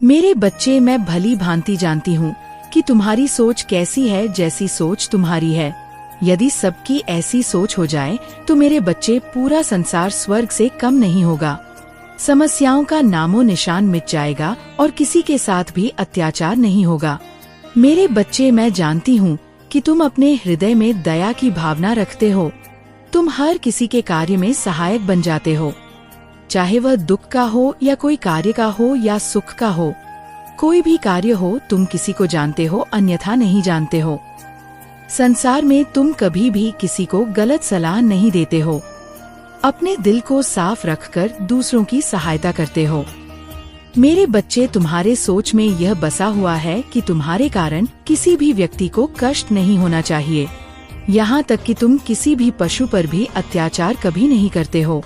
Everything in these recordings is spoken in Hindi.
मेरे बच्चे, मैं भली भांति जानती हूँ कि तुम्हारी सोच कैसी है, जैसी सोच तुम्हारी है। यदि सबकी ऐसी सोच हो जाए तो मेरे बच्चे, पूरा संसार स्वर्ग से कम नहीं होगा। समस्याओं का नामो निशान मिट जाएगा और किसी के साथ भी अत्याचार नहीं होगा। मेरे बच्चे, मैं जानती हूँ कि तुम अपने हृदय में दया की भावना रखते हो। तुम हर किसी के कार्य में सहायक बन जाते हो, चाहे वह दुख का हो या कोई कार्य का हो या सुख का हो। कोई भी कार्य हो, तुम किसी को जानते हो, अन्यथा नहीं जानते हो। संसार में तुम कभी भी किसी को गलत सलाह नहीं देते हो। अपने दिल को साफ रखकर दूसरों की सहायता करते हो। मेरे बच्चे, तुम्हारे सोच में यह बसा हुआ है कि तुम्हारे कारण किसी भी व्यक्ति को कष्ट नहीं होना चाहिए। यहाँ तक कि तुम किसी भी पशु पर भी अत्याचार कभी नहीं करते हो।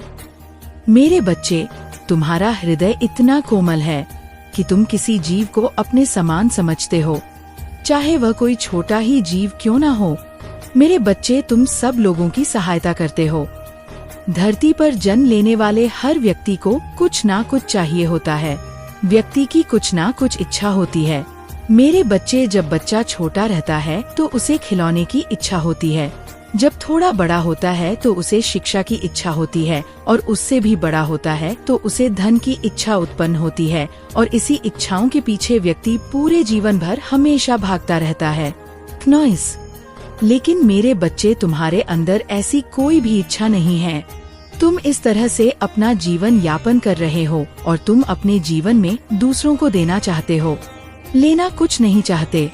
मेरे बच्चे, तुम्हारा हृदय इतना कोमल है कि तुम किसी जीव को अपने समान समझते हो, चाहे वह कोई छोटा ही जीव क्यों न हो। मेरे बच्चे, तुम सब लोगों की सहायता करते हो। धरती पर जन्म लेने वाले हर व्यक्ति को कुछ ना कुछ चाहिए होता है। व्यक्ति की कुछ ना कुछ इच्छा होती है। मेरे बच्चे, जब बच्चा छोटा रहता है तो उसे खिलौने की इच्छा होती है। जब थोड़ा बड़ा होता है तो उसे शिक्षा की इच्छा होती है, और उससे भी बड़ा होता है तो उसे धन की इच्छा उत्पन्न होती है, और इसी इच्छाओं के पीछे व्यक्ति पूरे जीवन भर हमेशा भागता रहता है। नॉइस। लेकिन मेरे बच्चे, तुम्हारे अंदर ऐसी कोई भी इच्छा नहीं है। तुम इस तरह से अपना जीवन यापन कर रहे हो और तुम अपने जीवन में दूसरों को देना चाहते हो, लेना कुछ नहीं चाहते।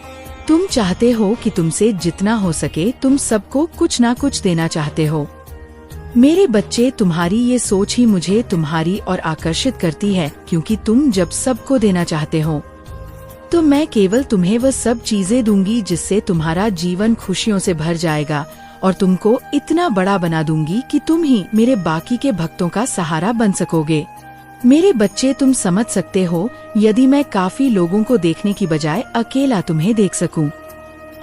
तुम चाहते हो कि तुमसे जितना हो सके तुम सबको कुछ ना कुछ देना चाहते हो। मेरे बच्चे, तुम्हारी ये सोच ही मुझे तुम्हारी ओर आकर्षित करती है, क्योंकि तुम जब सबको देना चाहते हो तो मैं केवल तुम्हें वह सब चीजें दूंगी जिससे तुम्हारा जीवन खुशियों से भर जाएगा, और तुमको इतना बड़ा बना दूंगी कि तुम ही मेरे बाकी के भक्तों का सहारा बन सकोगे। मेरे बच्चे, तुम समझ सकते हो, यदि मैं काफी लोगों को देखने की बजाय अकेला तुम्हें देख सकूं,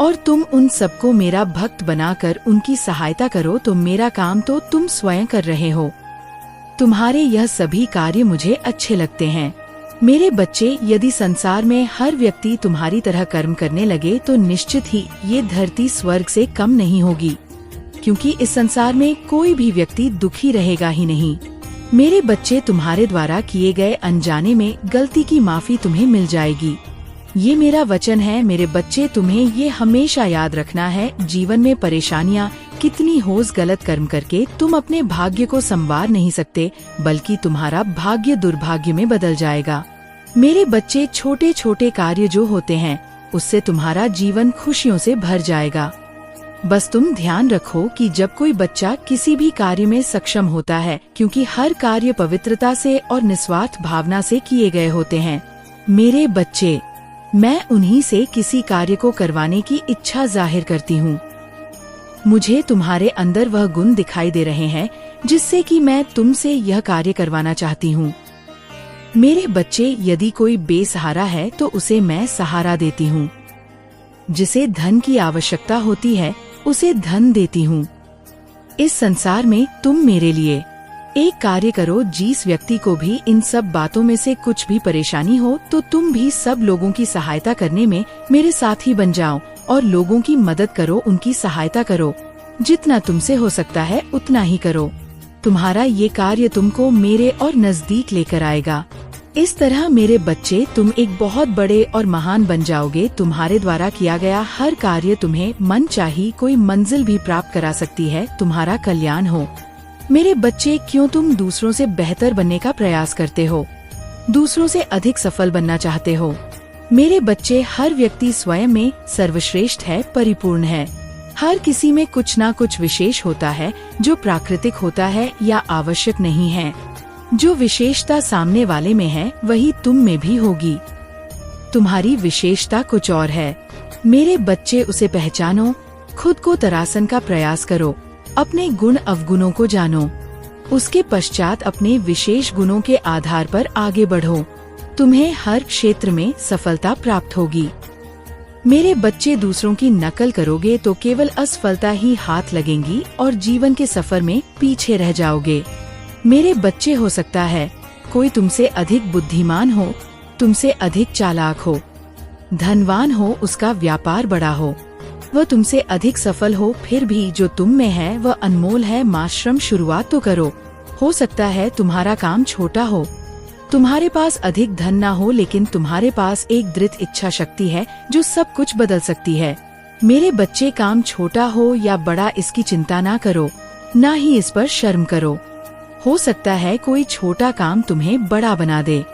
और तुम उन सबको मेरा भक्त बनाकर उनकी सहायता करो, तो मेरा काम तो तुम स्वयं कर रहे हो। तुम्हारे यह सभी कार्य मुझे अच्छे लगते हैं। मेरे बच्चे, यदि संसार में हर व्यक्ति तुम्हारी तरह कर्म करने लगे तो निश्चित ही ये धरती स्वर्ग से कम नहीं होगी, क्योंकि इस संसार में कोई भी व्यक्ति दुखी रहेगा ही नहीं। मेरे बच्चे, तुम्हारे द्वारा किए गए अनजाने में गलती की माफी तुम्हें मिल जाएगी। ये मेरा वचन है। मेरे बच्चे, तुम्हें ये हमेशा याद रखना है, जीवन में परेशानियाँ कितनी हो, गलत कर्म करके तुम अपने भाग्य को संवार नहीं सकते, बल्कि तुम्हारा भाग्य दुर्भाग्य में बदल जाएगा। मेरे बच्चे, छोटे छोटे कार्य जो होते हैं उससे तुम्हारा जीवन खुशियों से भर जाएगा। बस तुम ध्यान रखो कि जब कोई बच्चा किसी भी कार्य में सक्षम होता है, क्योंकि हर कार्य पवित्रता से और निस्वार्थ भावना से किए गए होते हैं। मेरे बच्चे, मैं उन्हीं से किसी कार्य को करवाने की इच्छा जाहिर करती हूँ। मुझे तुम्हारे अंदर वह गुण दिखाई दे रहे हैं जिससे कि मैं तुमसे यह कार्य करवाना चाहती हूँ। मेरे बच्चे, यदि कोई बेसहारा है तो उसे मैं सहारा देती हूँ। जिसे धन की आवश्यकता होती है उसे धन देती हूँ। इस संसार में तुम मेरे लिए एक कार्य करो, जिस व्यक्ति को भी इन सब बातों में से कुछ भी परेशानी हो तो तुम भी सब लोगों की सहायता करने में मेरे साथी बन जाओ और लोगों की मदद करो, उनकी सहायता करो। जितना तुमसे हो सकता है उतना ही करो। तुम्हारा ये कार्य तुमको मेरे और नजदीक लेकर आएगा। इस तरह मेरे बच्चे, तुम एक बहुत बड़े और महान बन जाओगे। तुम्हारे द्वारा किया गया हर कार्य तुम्हें मनचाही कोई मंजिल भी प्राप्त करा सकती है। तुम्हारा कल्याण हो। मेरे बच्चे, क्यों तुम दूसरों से बेहतर बनने का प्रयास करते हो, दूसरों से अधिक सफल बनना चाहते हो। मेरे बच्चे, हर व्यक्ति स्वयं में सर्वश्रेष्ठ है, परिपूर्ण है। हर किसी में कुछ ना कुछ विशेष होता है जो प्राकृतिक होता है या आवश्यक नहीं है। जो विशेषता सामने वाले में है वही तुम में भी होगी। तुम्हारी विशेषता कुछ और है। मेरे बच्चे, उसे पहचानो, खुद को तरासन का प्रयास करो, अपने गुण अवगुणों को जानो, उसके पश्चात अपने विशेष गुणों के आधार पर आगे बढ़ो। तुम्हें हर क्षेत्र में सफलता प्राप्त होगी। मेरे बच्चे, दूसरों की नकल करोगे तो केवल असफलता ही हाथ लगेंगी और जीवन के सफर में पीछे रह जाओगे। मेरे बच्चे, हो सकता है कोई तुमसे अधिक बुद्धिमान हो, तुमसे अधिक चालाक हो, धनवान हो, उसका व्यापार बड़ा हो, वह तुमसे अधिक सफल हो, फिर भी जो तुम में है वह अनमोल है। माश्रम शुरुआत तो करो। हो सकता है तुम्हारा काम छोटा हो, तुम्हारे पास अधिक धन ना हो, लेकिन तुम्हारे पास एक दृढ़ इच्छा शक्ति है जो सब कुछ बदल सकती है। मेरे बच्चे, काम छोटा हो या बड़ा इसकी चिंता ना करो, ना ही इस पर शर्म करो। हो सकता है कोई छोटा काम तुम्हें बड़ा बना दे।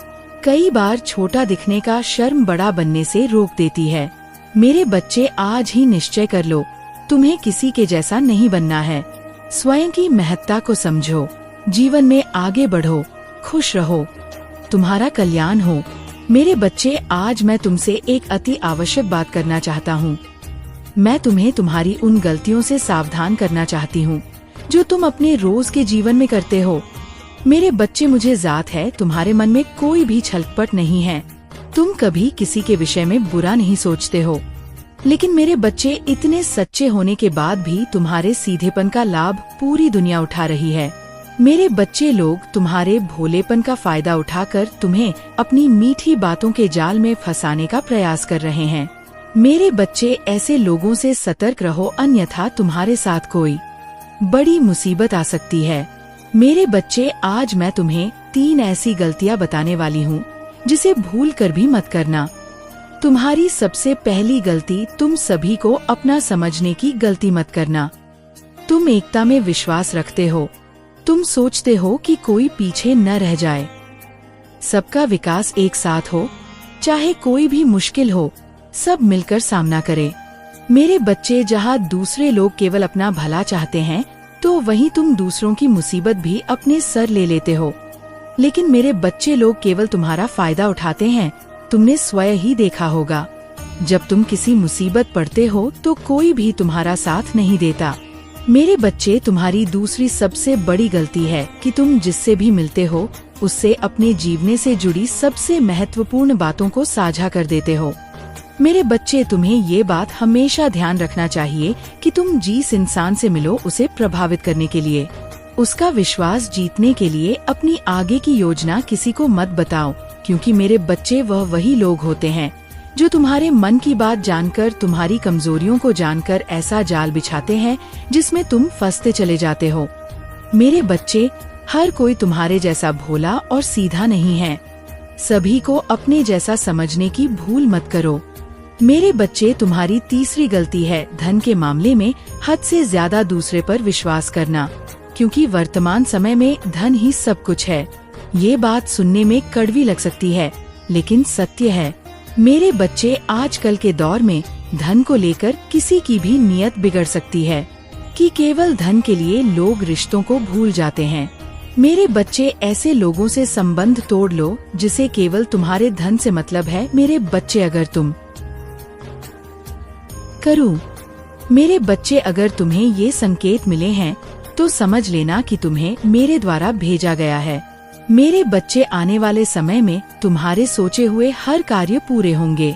कई बार छोटा दिखने का शर्म बड़ा बनने से रोक देती है। मेरे बच्चे, आज ही निश्चय कर लो, तुम्हें किसी के जैसा नहीं बनना है। स्वयं की महत्ता को समझो, जीवन में आगे बढ़ो, खुश रहो, तुम्हारा कल्याण हो। मेरे बच्चे, आज मैं तुमसे एक अति आवश्यक बात करना चाहता हूँ। मैं तुम्हें तुम्हारी उन गलतियों से सावधान करना चाहती हूँ जो तुम अपने रोज के जीवन में करते हो। मेरे बच्चे, मुझे जात है तुम्हारे मन में कोई भी छलकपट नहीं है। तुम कभी किसी के विषय में बुरा नहीं सोचते हो, लेकिन मेरे बच्चे, इतने सच्चे होने के बाद भी तुम्हारे सीधेपन का लाभ पूरी दुनिया उठा रही है। मेरे बच्चे, लोग तुम्हारे भोलेपन का फायदा उठाकर तुम्हें अपनी मीठी बातों के जाल में फंसाने का प्रयास कर रहे हैं। मेरे बच्चे, ऐसे लोगों से सतर्क रहो, अन्यथा तुम्हारे साथ कोई बड़ी मुसीबत आ सकती है। मेरे बच्चे, आज मैं तुम्हें 3 ऐसी गलतियां बताने वाली हूँ जिसे भूल कर भी मत करना। तुम्हारी सबसे पहली गलती, तुम सभी को अपना समझने की गलती मत करना। तुम एकता में विश्वास रखते हो, तुम सोचते हो कि कोई पीछे न रह जाए, सबका विकास एक साथ हो, चाहे कोई भी मुश्किल हो, सब मिलकर सामना करे। मेरे बच्चे, जहाँ दूसरे लोग केवल अपना भला चाहते हैं, तो वहीं तुम दूसरों की मुसीबत भी अपने सर ले लेते हो। लेकिन मेरे बच्चे, लोग केवल तुम्हारा फायदा उठाते हैं। तुमने स्वयं ही देखा होगा, जब तुम किसी मुसीबत पड़ते हो तो कोई भी तुम्हारा साथ नहीं देता। मेरे बच्चे, तुम्हारी दूसरी सबसे बड़ी गलती है कि तुम जिससे भी मिलते हो उससे अपने जीवने से जुड़ी सबसे महत्वपूर्ण बातों को साझा कर देते हो। मेरे बच्चे, तुम्हें ये बात हमेशा ध्यान रखना चाहिए कि तुम जिस इंसान से मिलो उसे प्रभावित करने के लिए, उसका विश्वास जीतने के लिए अपनी आगे की योजना किसी को मत बताओ, क्योंकि मेरे बच्चे, वह वही लोग होते हैं जो तुम्हारे मन की बात जानकर, तुम्हारी कमजोरियों को जानकर ऐसा जाल बिछाते हैं जिसमें तुम फंसते चले जाते हो। मेरे बच्चे, हर कोई तुम्हारे जैसा भोला और सीधा नहीं है। सभी को अपने जैसा समझने की भूल मत करो। मेरे बच्चे, तुम्हारी तीसरी गलती है धन के मामले में हद से ज्यादा दूसरे पर विश्वास करना, क्योंकि वर्तमान समय में धन ही सब कुछ है। ये बात सुनने में कड़वी लग सकती है, लेकिन सत्य है। मेरे बच्चे, आजकल के दौर में धन को लेकर किसी की भी नीयत बिगड़ सकती है कि केवल धन के लिए लोग रिश्तों को भूल जाते हैं। मेरे बच्चे, ऐसे लोगों से संबंध तोड़ लो जिसे केवल तुम्हारे धन से मतलब है। मेरे बच्चे, अगर तुम करूं मेरे बच्चे, अगर तुम्हें ये संकेत मिले हैं तो समझ लेना कि तुम्हें मेरे द्वारा भेजा गया है। मेरे बच्चे, आने वाले समय में तुम्हारे सोचे हुए हर कार्य पूरे होंगे।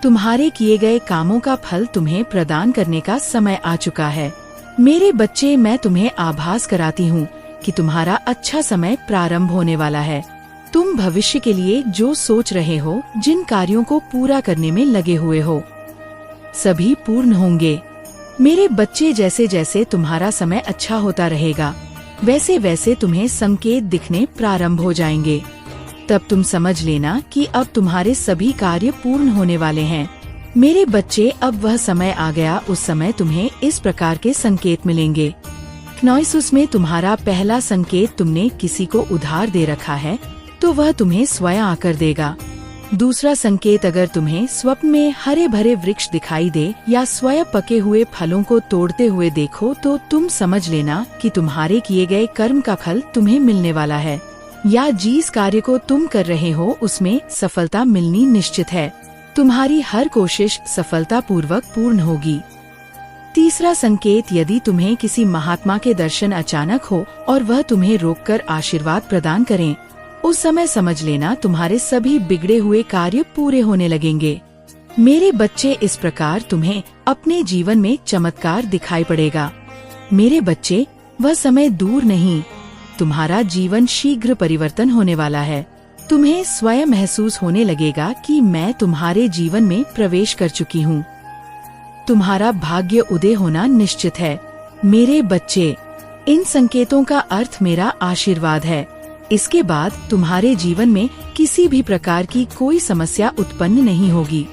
तुम्हारे किए गए कामों का फल तुम्हें प्रदान करने का समय आ चुका है। मेरे बच्चे, मैं तुम्हें आभास कराती हूँ कि तुम्हारा अच्छा समय प्रारंभ होने वाला है। तुम भविष्य के लिए जो सोच रहे हो, जिन कार्यों को पूरा करने में लगे हुए हो, सभी पूर्ण होंगे। मेरे बच्चे, जैसे जैसे तुम्हारा समय अच्छा होता रहेगा, वैसे वैसे तुम्हें संकेत दिखने प्रारंभ हो जाएंगे। तब तुम समझ लेना कि अब तुम्हारे सभी कार्य पूर्ण होने वाले हैं। मेरे बच्चे, अब वह समय आ गया, उस समय तुम्हें इस प्रकार के संकेत मिलेंगे। क्नॉइसुस में तुम्हारा पहला संकेत, तुमने किसी को उधार दे रखा है तो वह तुम्हें स्वयं आकर देगा। दूसरा संकेत, अगर तुम्हें स्वप्न में हरे भरे वृक्ष दिखाई दे या स्वयं पके हुए फलों को तोड़ते हुए देखो तो तुम समझ लेना कि तुम्हारे किए गए कर्म का फल तुम्हें मिलने वाला है, या जिस कार्य को तुम कर रहे हो उसमें सफलता मिलनी निश्चित है। तुम्हारी हर कोशिश सफलतापूर्वक पूर्ण होगी। तीसरा संकेत, यदि तुम्हें किसी महात्मा के दर्शन अचानक हो और वह तुम्हें रोककर आशीर्वाद प्रदान करें, उस समय समझ लेना तुम्हारे सभी बिगड़े हुए कार्य पूरे होने लगेंगे। मेरे बच्चे, इस प्रकार तुम्हें अपने जीवन में चमत्कार दिखाई पड़ेगा। मेरे बच्चे, वह समय दूर नहीं, तुम्हारा जीवन शीघ्र परिवर्तन होने वाला है। तुम्हें स्वयं महसूस होने लगेगा कि मैं तुम्हारे जीवन में प्रवेश कर चुकी हूँ। तुम्हारा भाग्य उदय होना निश्चित है। मेरे बच्चे, इन संकेतों का अर्थ मेरा आशीर्वाद है। इसके बाद तुम्हारे जीवन में किसी भी प्रकार की कोई समस्या उत्पन्न नहीं होगी।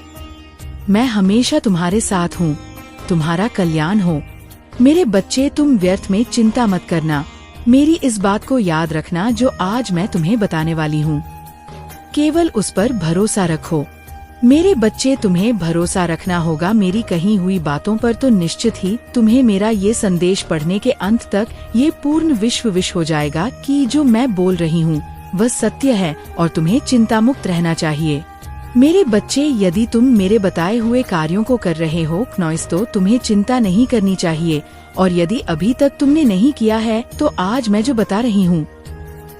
मैं हमेशा तुम्हारे साथ हूँ। तुम्हारा कल्याण हो। मेरे बच्चे, तुम व्यर्थ में चिंता मत करना। मेरी इस बात को याद रखना जो आज मैं तुम्हें बताने वाली हूँ। केवल उस पर भरोसा रखो। मेरे बच्चे, तुम्हें भरोसा रखना होगा मेरी कही हुई बातों पर, तो निश्चित ही तुम्हें मेरा ये संदेश पढ़ने के अंत तक ये पूर्ण विश्वास हो जाएगा कि जो मैं बोल रही हूँ वह सत्य है और तुम्हें चिंता मुक्त रहना चाहिए। मेरे बच्चे, यदि तुम मेरे बताए हुए कार्यों को कर रहे हो तो तुम्हें चिंता नहीं करनी चाहिए, और यदि अभी तक तुमने नहीं किया है तो आज मैं जो बता रही हूँ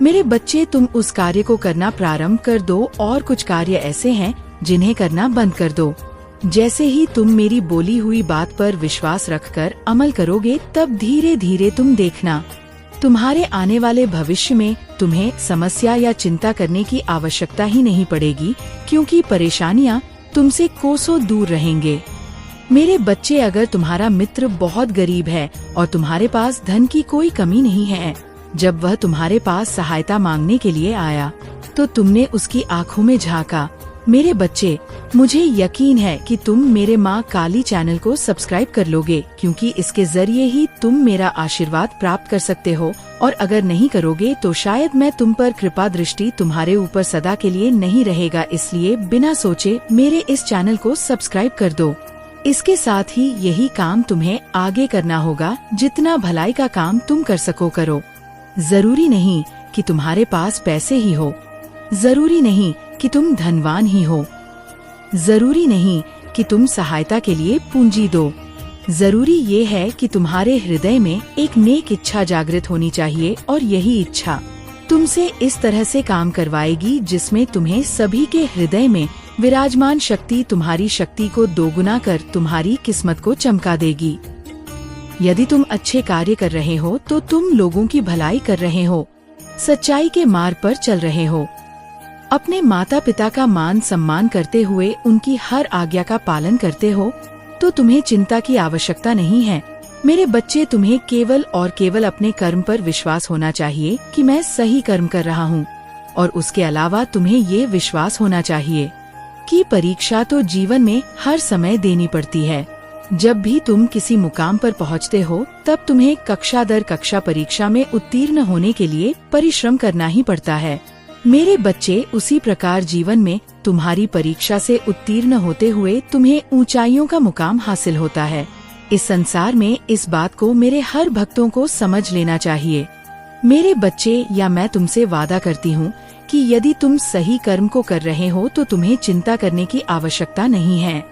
मेरे बच्चे, तुम उस कार्य को करना प्रारंभ कर दो। और कुछ कार्य ऐसे हैं जिन्हें करना बंद कर दो। जैसे ही तुम मेरी बोली हुई बात पर विश्वास रखकर अमल करोगे, तब धीरे धीरे तुम देखना तुम्हारे आने वाले भविष्य में तुम्हें समस्या या चिंता करने की आवश्यकता ही नहीं पड़ेगी, क्योंकि परेशानियां तुमसे कोसों दूर रहेंगे। मेरे बच्चे, अगर तुम्हारा मित्र बहुत गरीब है और तुम्हारे पास धन की कोई कमी नहीं है, जब वह तुम्हारे पास सहायता मांगने के लिए आया तो तुमने उसकी आंखों में झांका। मेरे बच्चे, मुझे यकीन है कि तुम मेरे माँ काली चैनल को सब्सक्राइब कर लोगे, क्योंकि इसके जरिए ही तुम मेरा आशीर्वाद प्राप्त कर सकते हो, और अगर नहीं करोगे तो शायद मैं तुम पर कृपा दृष्टि तुम्हारे ऊपर सदा के लिए नहीं रहेगा। इसलिए बिना सोचे मेरे इस चैनल को सब्सक्राइब कर दो। इसके साथ ही यही काम तुम्हें आगे करना होगा। जितना भलाई का काम तुम कर सको करो। जरूरी नहीं कि तुम्हारे पास पैसे ही हो, जरूरी नहीं कि तुम धनवान ही हो, जरूरी नहीं कि तुम सहायता के लिए पूंजी दो। जरूरी ये है कि तुम्हारे हृदय में एक नेक इच्छा जागृत होनी चाहिए, और यही इच्छा तुमसे इस तरह से काम करवाएगी जिसमें तुम्हें सभी के हृदय में विराजमान शक्ति तुम्हारी शक्ति को दोगुना कर तुम्हारी किस्मत को चमका देगी। यदि तुम अच्छे कार्य कर रहे हो तो तुम लोगों की भलाई कर रहे हो, सच्चाई के मार्ग पर चल रहे हो, अपने माता पिता का मान सम्मान करते हुए उनकी हर आज्ञा का पालन करते हो, तो तुम्हें चिंता की आवश्यकता नहीं है। मेरे बच्चे, तुम्हें केवल और केवल अपने कर्म पर विश्वास होना चाहिए कि मैं सही कर्म कर रहा हूँ, और उसके अलावा तुम्हें ये विश्वास होना चाहिए कि परीक्षा तो जीवन में हर समय देनी पड़ती है। जब भी तुम किसी मुकाम पर पहुँचते हो, तब तुम्हें कक्षा दर कक्षा परीक्षा में उत्तीर्ण होने के लिए परिश्रम करना ही पड़ता है। मेरे बच्चे, उसी प्रकार जीवन में तुम्हारी परीक्षा से उत्तीर्ण होते हुए तुम्हें ऊंचाइयों का मुकाम हासिल होता है। इस संसार में इस बात को मेरे हर भक्तों को समझ लेना चाहिए। मेरे बच्चे, या मैं तुमसे वादा करती हूँ कि यदि तुम सही कर्म को कर रहे हो तो तुम्हें चिंता करने की आवश्यकता नहीं है।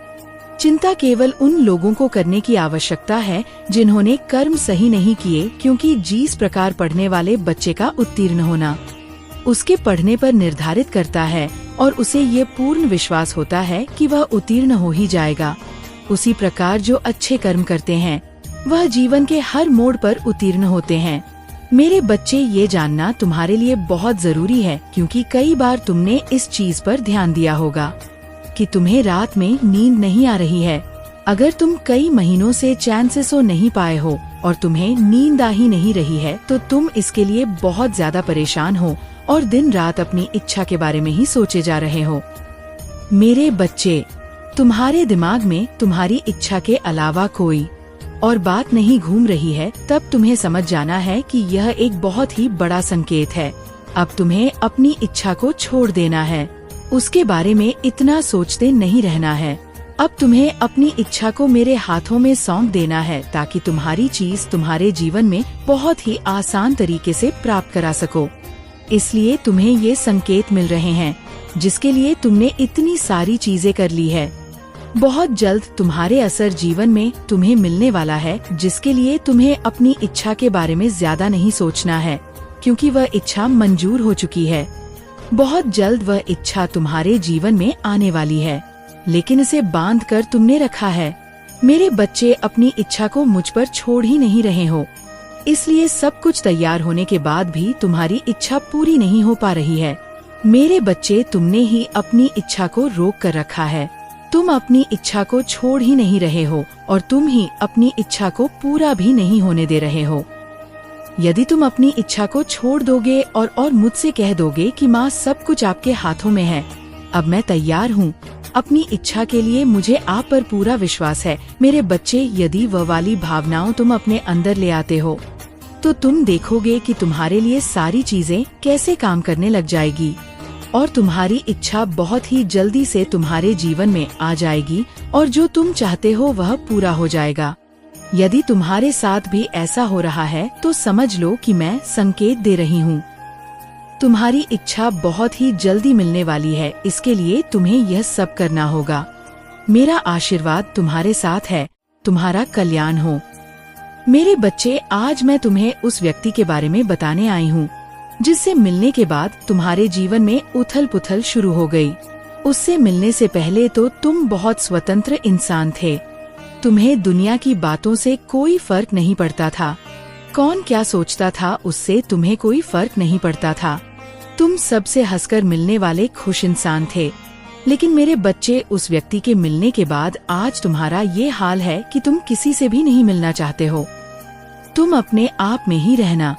चिंता केवल उन लोगों को करने की आवश्यकता है जिन्होंने कर्म सही नहीं किए, क्योंकि जिस प्रकार पढ़ने वाले बच्चे का उत्तीर्ण होना उसके पढ़ने पर निर्धारित करता है, और उसे ये पूर्ण विश्वास होता है कि वह उत्तीर्ण हो ही जाएगा, उसी प्रकार जो अच्छे कर्म करते हैं वह जीवन के हर मोड़ पर उत्तीर्ण होते हैं। मेरे बच्चे, ये जानना तुम्हारे लिए बहुत जरूरी है, क्योंकि कई बार तुमने इस चीज पर ध्यान दिया होगा कि तुम्हें रात में नींद नहीं आ रही है। अगर तुम कई महीनों से चैन से सो नहीं पाए हो और तुम्हें नींद आ ही नहीं रही है, तो तुम इसके लिए बहुत ज्यादा परेशान हो और दिन रात अपनी इच्छा के बारे में ही सोचे जा रहे हो। मेरे बच्चे, तुम्हारे दिमाग में तुम्हारी इच्छा के अलावा कोई और बात नहीं घूम रही है, तब तुम्हें समझ जाना है कि यह एक बहुत ही बड़ा संकेत है। अब तुम्हें अपनी इच्छा को छोड़ देना है, उसके बारे में इतना सोचते नहीं रहना है। अब तुम्हें अपनी इच्छा को मेरे हाथों में सौंप देना है, ताकि तुम्हारी चीज तुम्हारे जीवन में बहुत ही आसान तरीके से प्राप्त करा सको। इसलिए तुम्हें ये संकेत मिल रहे हैं जिसके लिए तुमने इतनी सारी चीजें कर ली है। बहुत जल्द तुम्हारे असर जीवन में तुम्हें मिलने वाला है, जिसके लिए तुम्हें अपनी इच्छा के बारे में ज्यादा नहीं सोचना है, क्योंकि वह इच्छा मंजूर हो चुकी है। बहुत जल्द वह इच्छा तुम्हारे जीवन में आने वाली है, लेकिन इसे बांध कर तुमने रखा है। मेरे बच्चे, अपनी इच्छा को मुझ पर छोड़ ही नहीं रहे हो, इसलिए सब कुछ तैयार होने के बाद भी तुम्हारी इच्छा पूरी नहीं हो पा रही है। मेरे बच्चे, तुमने ही अपनी इच्छा को रोक कर रखा है। तुम अपनी इच्छा को छोड़ ही नहीं रहे हो और तुम ही अपनी इच्छा को पूरा भी नहीं होने दे रहे हो। यदि तुम अपनी इच्छा को छोड़ दोगे और मुझसे कह दोगे कि माँ, सब कुछ आपके हाथों में है, अब मैं तैयार हूँ अपनी इच्छा के लिए, मुझे आप पर पूरा विश्वास है। मेरे बच्चे, यदि वह वाली भावनाओं तुम अपने अंदर ले आते हो तो तुम देखोगे कि तुम्हारे लिए सारी चीजें कैसे काम करने लग जाएगी और तुम्हारी इच्छा बहुत ही जल्दी से तुम्हारे जीवन में आ जाएगी और जो तुम चाहते हो वह पूरा हो जाएगा। यदि तुम्हारे साथ भी ऐसा हो रहा है तो समझ लो कि मैं संकेत दे रही हूँ। तुम्हारी इच्छा बहुत ही जल्दी मिलने वाली है, इसके लिए तुम्हें यह सब करना होगा। मेरा आशीर्वाद तुम्हारे साथ है, तुम्हारा कल्याण हो। मेरे बच्चे, आज मैं तुम्हें उस व्यक्ति के बारे में बताने आई हूँ जिससे मिलने के बाद तुम्हारे जीवन में उथल पुथल शुरू हो गई। उससे मिलने से पहले तो तुम बहुत स्वतंत्र इंसान थे। तुम्हें दुनिया की बातों से कोई फर्क नहीं पड़ता था। कौन क्या सोचता था उससे तुम्हें कोई फर्क नहीं पड़ता था। तुम सबसे हंसकर मिलने वाले खुश इंसान थे। लेकिन मेरे बच्चे, उस व्यक्ति के मिलने के बाद आज तुम्हारा ये हाल है कि तुम किसी से भी नहीं मिलना चाहते हो। तुम अपने आप में ही रहना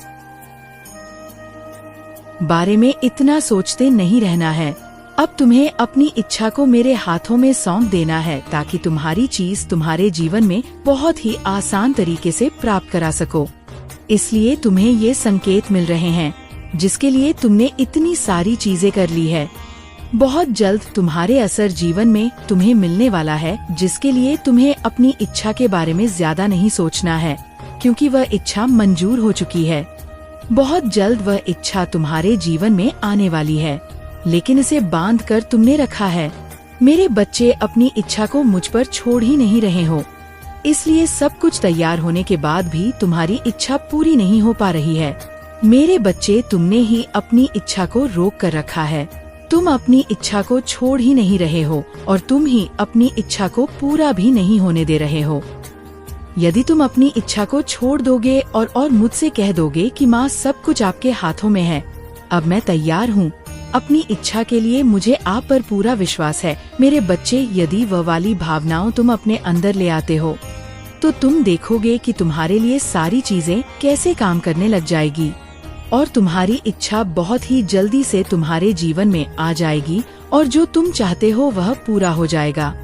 बारे में इतना सोचते नहीं रहना है। अब तुम्हें अपनी इच्छा को मेरे हाथों में सौंप देना है ताकि तुम्हारी चीज तुम्हारे जीवन में बहुत ही आसान तरीके से प्राप्त करा सको। इसलिए तुम्हें ये संकेत मिल रहे हैं जिसके लिए तुमने इतनी सारी चीजें कर ली है। बहुत जल्द तुम्हारे असर जीवन में तुम्हें मिलने वाला है जिसके लिए तुम्हें अपनी इच्छा के बारे में ज्यादा नहीं सोचना है क्योंकि वह इच्छा मंजूर हो चुकी है। बहुत जल्द वह इच्छा तुम्हारे जीवन में आने वाली है, लेकिन इसे बांध कर तुमने रखा है। मेरे बच्चे, अपनी इच्छा को मुझ पर छोड़ ही नहीं रहे हो, इसलिए सब कुछ तैयार होने के बाद भी तुम्हारी इच्छा पूरी नहीं हो पा रही है। मेरे बच्चे, तुमने ही अपनी इच्छा को रोक कर रखा है। तुम अपनी इच्छा को छोड़ ही नहीं रहे हो और तुम ही अपनी इच्छा को पूरा भी नहीं होने दे रहे हो। यदि तुम अपनी इच्छा को छोड़ दोगे और मुझसे कह दोगे कि माँ, सब कुछ आपके हाथों में है, अब मैं तैयार हूँ अपनी इच्छा के लिए, मुझे आप पर पूरा विश्वास है। मेरे बच्चे, यदि वह वाली भावनाओं तुम अपने अंदर ले आते हो तो तुम देखोगे कि तुम्हारे लिए सारी चीजें कैसे काम करने लग जाएगी और तुम्हारी इच्छा बहुत ही जल्दी से तुम्हारे जीवन में आ जाएगी और जो तुम चाहते हो वह पूरा हो जाएगा।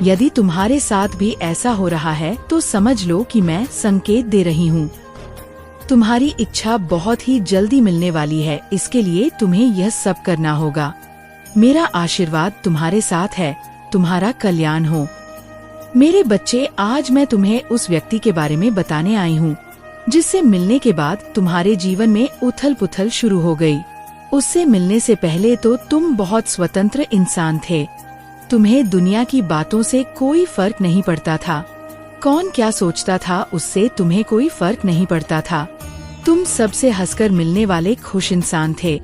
यदि तुम्हारे साथ भी ऐसा हो रहा है तो समझ लो कि मैं संकेत दे रही हूँ। तुम्हारी इच्छा बहुत ही जल्दी मिलने वाली है, इसके लिए तुम्हें यह सब करना होगा। मेरा आशीर्वाद तुम्हारे साथ है, तुम्हारा कल्याण हो। मेरे बच्चे, आज मैं तुम्हें उस व्यक्ति के बारे में बताने आई हूँ जिससे मिलने के बाद तुम्हारे जीवन में उथल पुथल शुरू हो गई। उससे मिलने से पहले तो तुम बहुत स्वतंत्र इंसान थे। तुम्हें दुनिया की बातों से कोई फर्क नहीं पड़ता था। कौन क्या सोचता था उससे तुम्हें कोई फर्क नहीं पड़ता था। तुम सबसे हंसकर मिलने वाले खुश इंसान थे।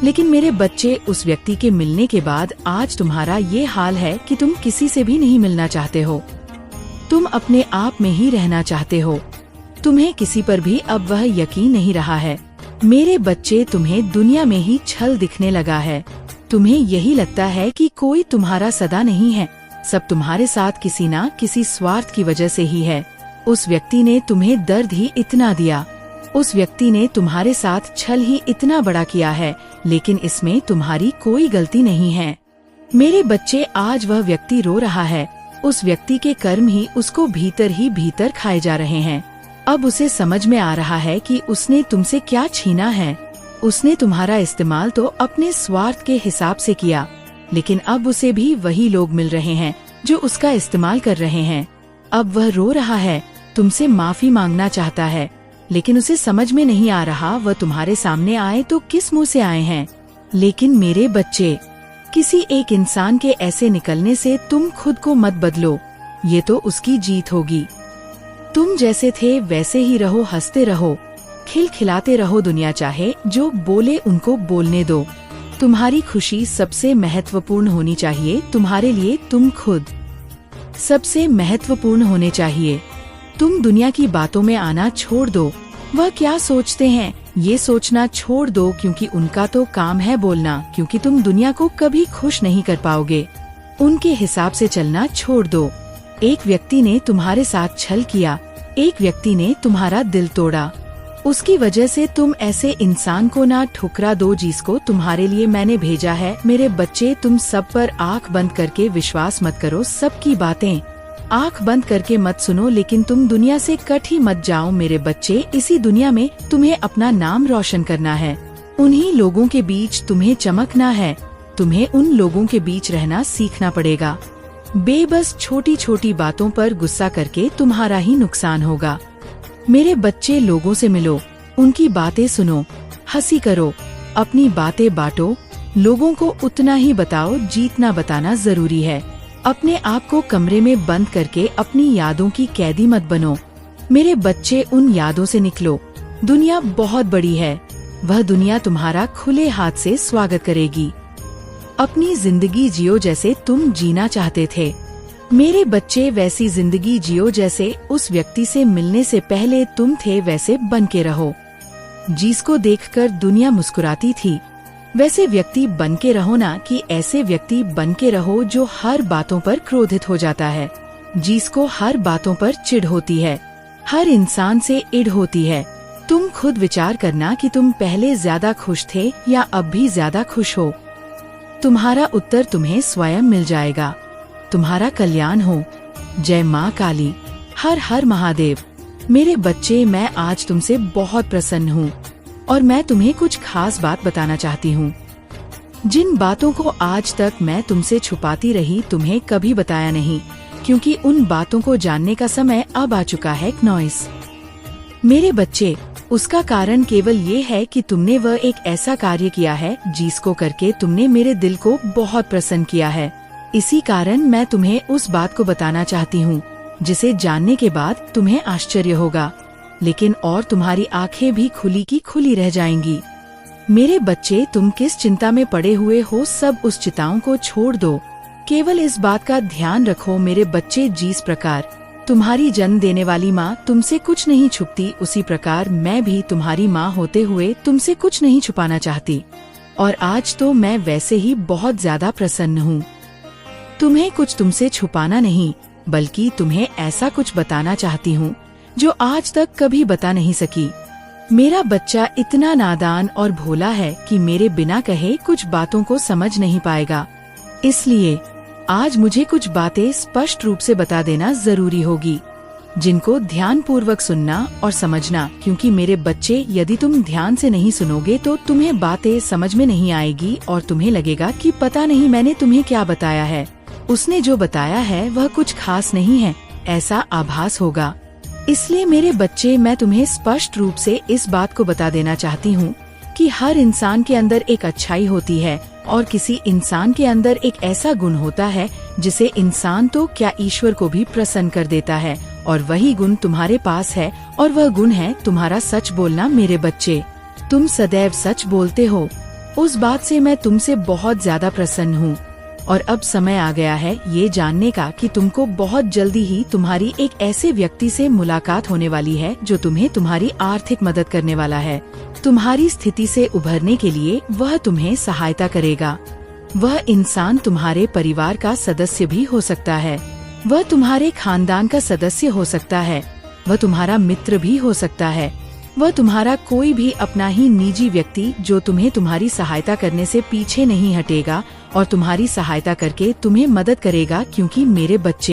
लेकिन मेरे बच्चे, उस व्यक्ति के मिलने के बाद आज तुम्हारा ये हाल है कि तुम किसी से भी नहीं मिलना चाहते हो। तुम अपने आप में ही रहना चाहते हो। तुम्हें किसी पर भी अब वह यकीन नहीं रहा है। मेरे बच्चे, तुम्हें दुनिया में ही छल दिखने लगा है। तुम्हें यही लगता है कि कोई तुम्हारा सदा नहीं है, सब तुम्हारे साथ किसी ना किसी स्वार्थ की वजह से ही है। उस व्यक्ति ने तुम्हें दर्द ही इतना दिया, उस व्यक्ति ने तुम्हारे साथ छल ही इतना बड़ा किया है, लेकिन इसमें तुम्हारी कोई गलती नहीं है। मेरे बच्चे, आज वह व्यक्ति रो रहा है। उस व्यक्ति के कर्म ही उसको भीतर ही भीतर खाए जा रहे हैं। अब उसे समझ में आ रहा है कि उसने तुमसे क्या छीना है। उसने तुम्हारा इस्तेमाल तो अपने स्वार्थ के हिसाब से किया, लेकिन अब उसे भी वही लोग मिल रहे हैं जो उसका इस्तेमाल कर रहे हैं। अब वह रो रहा है, तुमसे माफी मांगना चाहता है, लेकिन उसे समझ में नहीं आ रहा वह तुम्हारे सामने आए तो किस मुंह से आए हैं। लेकिन मेरे बच्चे, किसी एक इंसान के ऐसे निकलने से तुम खुद को मत बदलो, ये तो उसकी जीत होगी। तुम जैसे थे वैसे ही रहो, हंसते रहो, खिलखिलाते रहो। दुनिया चाहे जो बोले उनको बोलने दो। तुम्हारी खुशी सबसे महत्वपूर्ण होनी चाहिए। तुम्हारे लिए तुम खुद सबसे महत्वपूर्ण होने चाहिए। तुम दुनिया की बातों में आना छोड़ दो। वह क्या सोचते हैं ये सोचना छोड़ दो, क्योंकि उनका तो काम है बोलना, क्योंकि तुम दुनिया को कभी खुश नहीं कर पाओगे। उनके हिसाब से चलना छोड़ दो। एक व्यक्ति ने तुम्हारे साथ छल किया, एक व्यक्ति ने तुम्हारा दिल तोड़ा। उसकी वजह से तुम ऐसे इंसान को ना ठुकरा दो जिसको तुम्हारे लिए मैंने भेजा है। मेरे बच्चे, तुम सब पर आंख बंद करके विश्वास मत करो, सबकी बातें आंख बंद करके मत सुनो, लेकिन तुम दुनिया से कट ही मत जाओ मेरे बच्चे। इसी दुनिया में तुम्हें अपना नाम रोशन करना है, उन्हीं लोगों के बीच तुम्हें चमकना है। तुम्हें उन लोगों के बीच रहना सीखना पड़ेगा। बेबस छोटी छोटी बातों पर गुस्सा करके तुम्हारा ही नुकसान होगा। मेरे बच्चे, लोगों से मिलो, उनकी बातें सुनो, हंसी करो, अपनी बातें बांटो, लोगों को उतना ही बताओ जितना बताना जरूरी है। अपने आप को कमरे में बंद करके अपनी यादों की कैदी मत बनो। मेरे बच्चे, उन यादों से निकलो। दुनिया बहुत बड़ी है, वह दुनिया तुम्हारा खुले हाथ से स्वागत करेगी। अपनी जिंदगी जियो जैसे तुम जीना चाहते थे। मेरे बच्चे, वैसी जिंदगी जियो जैसे उस व्यक्ति से मिलने से पहले तुम थे, वैसे बन के रहो। जिसको देखकर दुनिया मुस्कुराती थी, वैसे व्यक्ति बन के रहो ना, कि ऐसे व्यक्ति बन के रहो जो हर बातों पर क्रोधित हो जाता है, जिसको हर बातों पर चिढ़ होती है, हर इंसान से इढ़ होती है। तुम खुद विचार करना कि तुम पहले ज्यादा खुश थे या अब भी ज्यादा खुश हो। तुम्हारा उत्तर तुम्हें स्वयं मिल जाएगा। तुम्हारा कल्याण हो। जय माँ काली। हर हर महादेव। मेरे बच्चे, मैं आज तुमसे बहुत प्रसन्न हूँ और मैं तुम्हें कुछ खास बात बताना चाहती हूँ। जिन बातों को आज तक मैं तुमसे छुपाती रही, तुम्हें कभी बताया नहीं, क्योंकि उन बातों को जानने का समय अब आ चुका है। नॉइस मेरे बच्चे, उसका कारण केवल ये है कि तुमने वह एक ऐसा कार्य किया है जिसको करके तुमने मेरे दिल को बहुत प्रसन्न किया है। इसी कारण मैं तुम्हें उस बात को बताना चाहती हूँ जिसे जानने के बाद तुम्हें आश्चर्य होगा, लेकिन और तुम्हारी आंखें भी खुली की खुली रह जाएंगी। मेरे बच्चे, तुम किस चिंता में पड़े हुए हो, सब उस चिंताओं को छोड़ दो। केवल इस बात का ध्यान रखो मेरे बच्चे, जिस प्रकार तुम्हारी जन्म देने वाली माँ तुमसे कुछ नहीं छुपती, उसी प्रकार मैं भी तुम्हारी माँ होते हुए तुमसे कुछ नहीं छुपाना चाहती। और आज तो मैं वैसे ही बहुत ज्यादा प्रसन्न हूँ। तुम्हें कुछ तुमसे छुपाना नहीं, बल्कि तुम्हें ऐसा कुछ बताना चाहती हूँ जो आज तक कभी बता नहीं सकी। मेरा बच्चा इतना नादान और भोला है कि मेरे बिना कहे कुछ बातों को समझ नहीं पाएगा। इसलिए आज मुझे कुछ बातें स्पष्ट रूप से बता देना जरूरी होगी, जिनको ध्यान पूर्वक सुनना और समझना, क्योंकि मेरे बच्चे, यदि तुम ध्यान से नहीं सुनोगे तो तुम्हें बातें समझ में नहीं आएगी और तुम्हें लगेगा कि पता नहीं मैंने तुम्हें क्या बताया है, उसने जो बताया है वह कुछ खास नहीं है, ऐसा आभास होगा। इसलिए मेरे बच्चे, मैं तुम्हें स्पष्ट रूप से इस बात को बता देना चाहती हूँ कि हर इंसान के अंदर एक अच्छाई होती है और किसी इंसान के अंदर एक ऐसा गुण होता है जिसे इंसान तो क्या ईश्वर को भी प्रसन्न कर देता है, और वही गुण तुम्हारे पास है, और वह गुण है तुम्हारा सच बोलना। मेरे बच्चे, तुम सदैव सच बोलते हो, उस बात से मैं तुमसे बहुत ज्यादा प्रसन्न हूँ। और अब समय आ गया है ये जानने का कि तुमको बहुत जल्दी ही तुम्हारी एक ऐसे व्यक्ति से मुलाकात होने वाली है जो तुम्हें तुम्हारी आर्थिक मदद करने वाला है। तुम्हारी स्थिति से उभरने के लिए वह तुम्हें सहायता करेगा। वह इंसान तुम्हारे परिवार का सदस्य भी हो सकता है, वह तुम्हारे खानदान का सदस्य हो सकता है, वह तुम्हारा मित्र भी हो सकता है, वह तुम्हारा कोई भी अपना ही निजी व्यक्ति जो तुम्हें तुम्हारी सहायता करने से पीछे नहीं हटेगा और तुम्हारी सहायता करके तुम्हें मदद करेगा, क्योंकि मेरे बच्चे